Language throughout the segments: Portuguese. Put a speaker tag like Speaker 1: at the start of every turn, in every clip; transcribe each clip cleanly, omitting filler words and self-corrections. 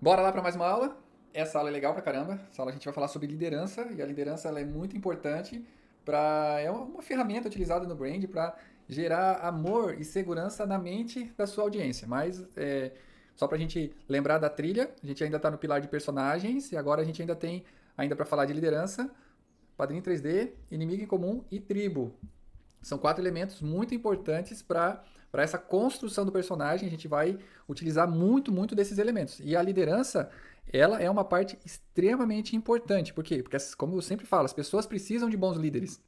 Speaker 1: Bora lá para mais uma aula? Essa aula é legal pra caramba. Essa aula a gente vai falar sobre liderança e a liderança ela é muito importante para é uma ferramenta utilizada no brand para gerar amor e segurança na mente da sua audiência. Mas só para a gente lembrar da trilha, a gente ainda está no pilar de personagens e agora a gente ainda tem ainda para falar de liderança, padrinho 3D, inimigo em comum e tribo. São 4 elementos muito importantes para essa construção do personagem. A gente vai utilizar muito desses elementos. E a liderança, ela é uma parte extremamente importante. Por quê? Porque, como eu sempre falo, as pessoas precisam de bons líderes.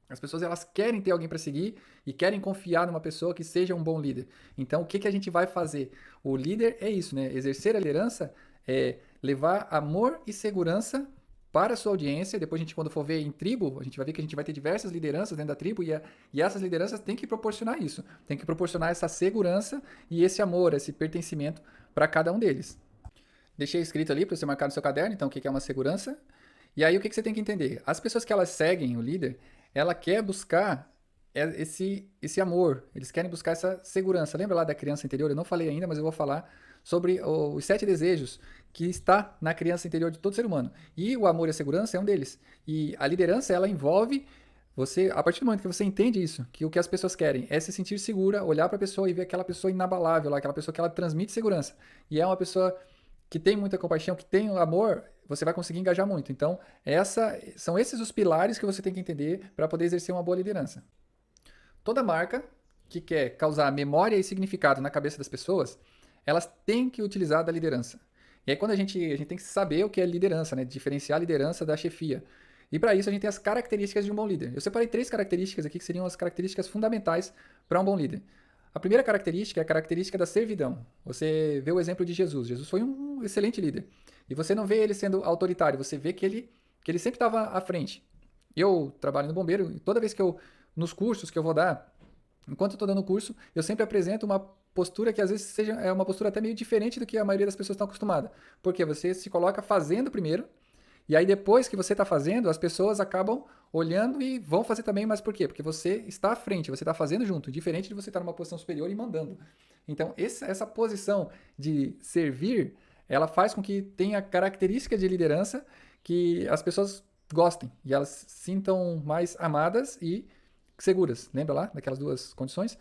Speaker 1: As pessoas elas querem ter alguém para seguir e querem confiar numa pessoa que seja um bom líder. Então, o que a gente vai fazer? O líder é isso, né? Exercer a liderança é levar amor e segurança para a sua audiência. Depois a gente, quando for ver em tribo, a gente vai ver que a gente vai ter diversas lideranças dentro da tribo e essas lideranças têm que proporcionar isso. Tem que proporcionar essa segurança e esse amor, esse pertencimento para cada um deles. Deixei escrito ali para você marcar no seu caderno, então, o que é uma segurança. E aí, o que você tem que entender? As pessoas que elas seguem o líder, ela quer buscar esse amor, eles querem buscar essa segurança. Lembra lá da criança interior? Eu não falei ainda, mas eu vou falar sobre os 7 desejos que está na criança interior de todo ser humano. E o amor e a segurança é um deles. E a liderança, ela envolve você, a partir do momento que você entende isso, que o que as pessoas querem é se sentir segura, olhar para a pessoa e ver aquela pessoa inabalável, lá, aquela pessoa que ela transmite segurança. E é uma pessoa que tem muita compaixão, que tem amor, você vai conseguir engajar muito. Então, são esses os pilares que você tem que entender para poder exercer uma boa liderança. Toda marca que quer causar memória e significado na cabeça das pessoas, elas têm que utilizar da liderança. E aí quando a gente tem que saber o que é liderança, né? Diferenciar a liderança da chefia. E para isso a gente tem as características de um bom líder. Eu separei 3 características aqui que seriam as características fundamentais para um bom líder. A primeira característica é a característica da servidão. Você vê o exemplo de Jesus. Jesus foi um excelente líder. E você não vê ele sendo autoritário, você vê que ele sempre estava à frente. Eu trabalho no bombeiro e toda vez que nos cursos que eu vou dar, enquanto eu estou dando o curso, eu sempre apresento uma postura que às vezes é uma postura até meio diferente do que a maioria das pessoas estão acostumadas. Porque você se coloca fazendo primeiro, e aí depois que você está fazendo, as pessoas acabam olhando e vão fazer também, mas por quê? Porque você está à frente, você está fazendo junto, diferente de você estar numa posição superior e mandando. Então, essa posição de servir, ela faz com que tenha características de liderança que as pessoas gostem e elas se sintam mais amadas e seguras. Lembra lá daquelas 2 condições?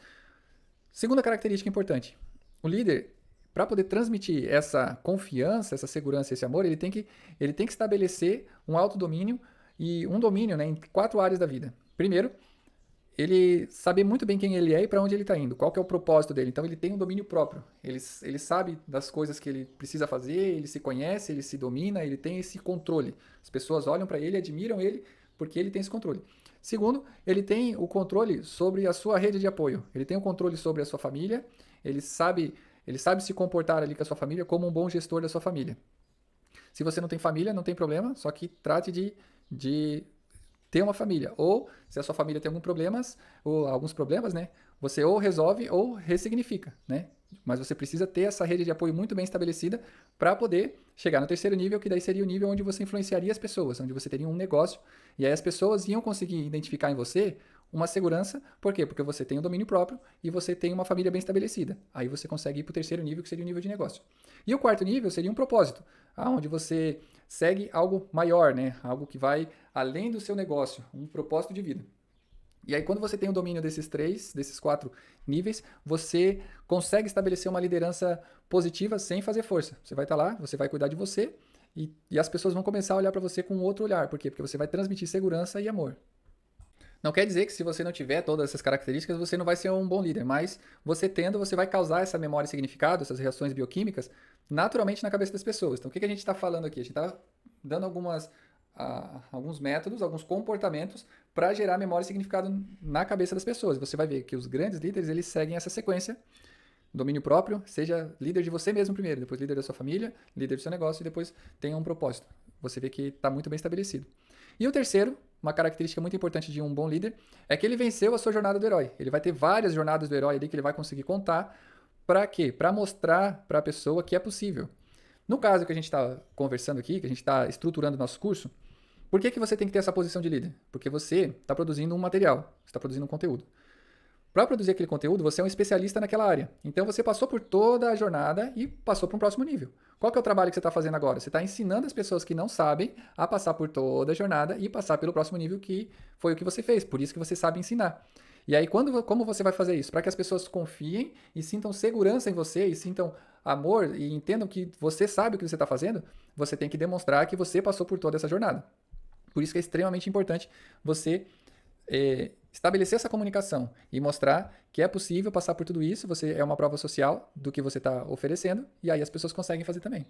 Speaker 1: Segunda característica importante: o líder, para poder transmitir essa confiança, essa segurança, esse amor, ele tem que estabelecer um autodomínio e um domínio, né, em 4 áreas da vida. Primeiro, ele saber muito bem quem ele é e para onde ele está indo, qual que é o propósito dele. Então ele tem um domínio próprio, ele sabe das coisas que ele precisa fazer, ele se conhece, ele se domina, ele tem esse controle. As pessoas olham para ele, admiram ele porque ele tem esse controle. Segundo, ele tem o controle sobre a sua rede de apoio, ele tem o controle sobre a sua família, ele sabe, ele sabe se comportar ali com a sua família como um bom gestor da sua família. Se você não tem família, não tem problema, só que trate de ter uma família. Ou, se a sua família tem alguns problemas, né? Você ou resolve ou ressignifica, né? Mas você precisa ter essa rede de apoio muito bem estabelecida para poder chegar no terceiro nível, que daí seria o nível onde você influenciaria as pessoas, onde você teria um negócio, e aí as pessoas iam conseguir identificar em você uma segurança. Por quê? Porque você tem um domínio próprio e você tem uma família bem estabelecida. Aí você consegue ir para o terceiro nível, que seria o nível de negócio. E o quarto nível seria um propósito, onde você segue algo maior, né? Algo que vai além do seu negócio, um propósito de vida. E aí, quando você tem o domínio desses 4 níveis, você consegue estabelecer uma liderança positiva sem fazer força. Você vai estar lá, você vai cuidar de você e as pessoas vão começar a olhar para você com outro olhar. Por quê? Porque você vai transmitir segurança e amor. Não quer dizer que se você não tiver todas essas características, você não vai ser um bom líder, mas você tendo, você vai causar essa memória e significado, essas reações bioquímicas, naturalmente na cabeça das pessoas. Então, o que a gente está falando aqui? A gente está dando alguns métodos, alguns comportamentos para gerar memória e significado na cabeça das pessoas. Você vai ver que os grandes líderes, eles seguem essa sequência: domínio próprio, seja líder de você mesmo primeiro, depois líder da sua família, líder do seu negócio e depois tenha um propósito. Você vê que está muito bem estabelecido. E o terceiro, uma característica muito importante de um bom líder, é que ele venceu a sua jornada do herói. Ele vai ter várias jornadas do herói ali que ele vai conseguir contar. Para quê? Para mostrar para a pessoa que é possível. No caso que a gente está conversando aqui, que a gente está estruturando o nosso curso, por que você tem que ter essa posição de líder? Porque você está produzindo um material, você está produzindo um conteúdo. Para produzir aquele conteúdo, você é um especialista naquela área. Então você passou por toda a jornada e passou para um próximo nível. Qual que é o trabalho que você está fazendo agora? Você está ensinando as pessoas que não sabem a passar por toda a jornada e passar pelo próximo nível, que foi o que você fez. Por isso que você sabe ensinar. E aí, como você vai fazer isso? Para que as pessoas confiem e sintam segurança em você e sintam amor e entendam que você sabe o que você está fazendo, você tem que demonstrar que você passou por toda essa jornada. Por isso que é extremamente importante você estabelecer essa comunicação e mostrar que é possível passar por tudo isso, você é uma prova social do que você está oferecendo, e aí as pessoas conseguem fazer também.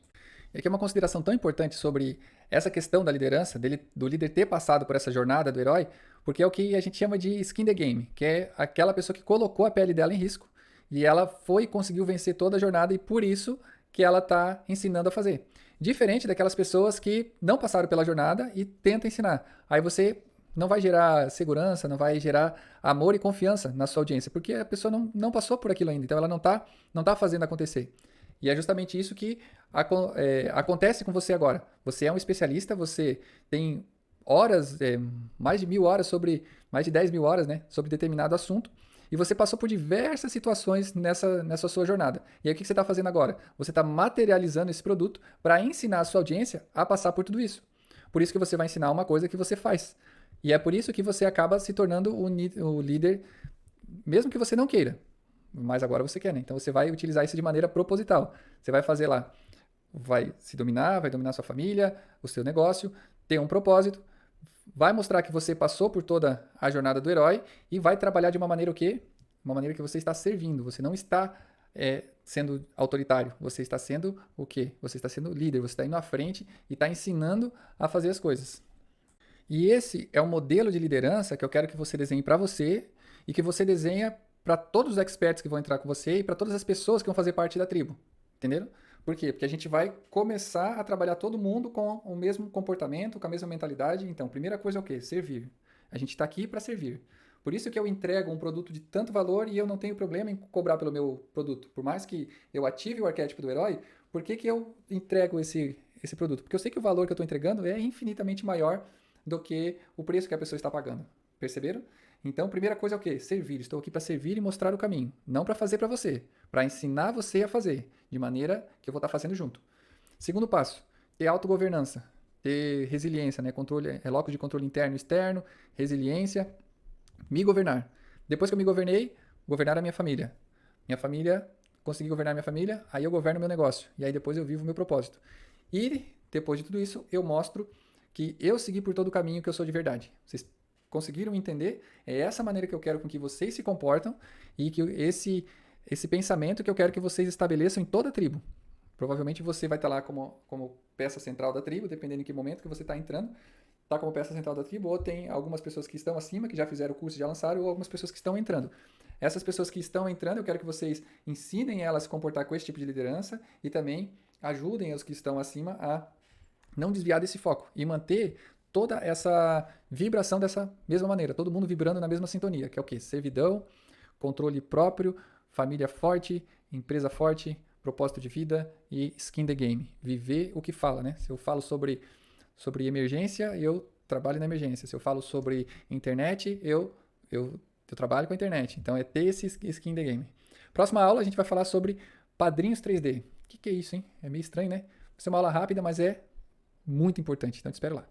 Speaker 1: E aqui é uma consideração tão importante sobre essa questão da liderança, do líder ter passado por essa jornada do herói, porque é o que a gente chama de skin the game, que é aquela pessoa que colocou a pele dela em risco, e ela foi e conseguiu vencer toda a jornada, e por isso que ela está ensinando a fazer. Diferente daquelas pessoas que não passaram pela jornada e tentam ensinar. Aí você não vai gerar segurança, não vai gerar amor e confiança na sua audiência, porque a pessoa não passou por aquilo ainda, então ela não tá fazendo acontecer. E é justamente isso que acontece com você agora. Você é um especialista, você tem horas, mais de 1.000 horas mais de 10.000 horas, né, sobre determinado assunto, e você passou por diversas situações nessa sua jornada. E aí o que você está fazendo agora? Você está materializando esse produto para ensinar a sua audiência a passar por tudo isso. Por isso que você vai ensinar uma coisa que você faz. E é por isso que você acaba se tornando o líder, mesmo que você não queira. Mas agora você quer, né? Então você vai utilizar isso de maneira proposital. Você vai fazer lá, vai se dominar, vai dominar sua família, o seu negócio, ter um propósito, vai mostrar que você passou por toda a jornada do herói e vai trabalhar de uma maneira o quê? Uma maneira que você está servindo. Você não está sendo autoritário. Você está sendo o quê? Você está sendo líder. Você está indo à frente e está ensinando a fazer as coisas. E esse é o modelo de liderança que eu quero que você desenhe para você e que você desenha para todos os experts que vão entrar com você e para todas as pessoas que vão fazer parte da tribo. Entenderam? Por quê? Porque a gente vai começar a trabalhar todo mundo com o mesmo comportamento, com a mesma mentalidade. Então, primeira coisa é o quê? Servir. A gente está aqui para servir. Por isso que eu entrego um produto de tanto valor e eu não tenho problema em cobrar pelo meu produto. Por mais que eu ative o arquétipo do herói, por que eu entrego esse produto? Porque eu sei que o valor que eu estou entregando é infinitamente maior do que o preço que a pessoa está pagando. Perceberam? Então, primeira coisa é o quê? Servir. Estou aqui para servir e mostrar o caminho. Não para fazer para você. Para ensinar você a fazer. De maneira que eu vou estar fazendo junto. Segundo passo, ter autogovernança. Ter resiliência, né? Controle, locus de controle interno e externo, resiliência, me governar. Depois que eu me governei, governar a minha família. Minha família, consegui governar a minha família, aí eu governo o meu negócio. E aí depois eu vivo o meu propósito. E depois de tudo isso, eu mostro que eu segui por todo o caminho que eu sou de verdade. Vocês conseguiram entender? É essa maneira que eu quero com que vocês se comportam e que esse pensamento que eu quero que vocês estabeleçam em toda a tribo. Provavelmente você vai estar lá como peça central da tribo, dependendo em que momento que você está entrando. Está como peça central da tribo, ou tem algumas pessoas que estão acima, que já fizeram o curso e já lançaram, ou algumas pessoas que estão entrando. Essas pessoas que estão entrando, eu quero que vocês ensinem elas a se comportar com esse tipo de liderança e também ajudem os que estão acima a não desviar desse foco e manter toda essa vibração dessa mesma maneira, todo mundo vibrando na mesma sintonia, que é o quê? Servidão, controle próprio, família forte, empresa forte, propósito de vida e skin the game. Viver o que fala, né? Se eu falo sobre emergência, eu trabalho na emergência. Se eu falo sobre internet, eu trabalho com a internet. Então é ter esse skin the game. Próxima aula a gente vai falar sobre padrinhos 3D. O que é isso, hein? É meio estranho, né? Vai ser uma aula rápida, mas é muito importante. Então te espero lá.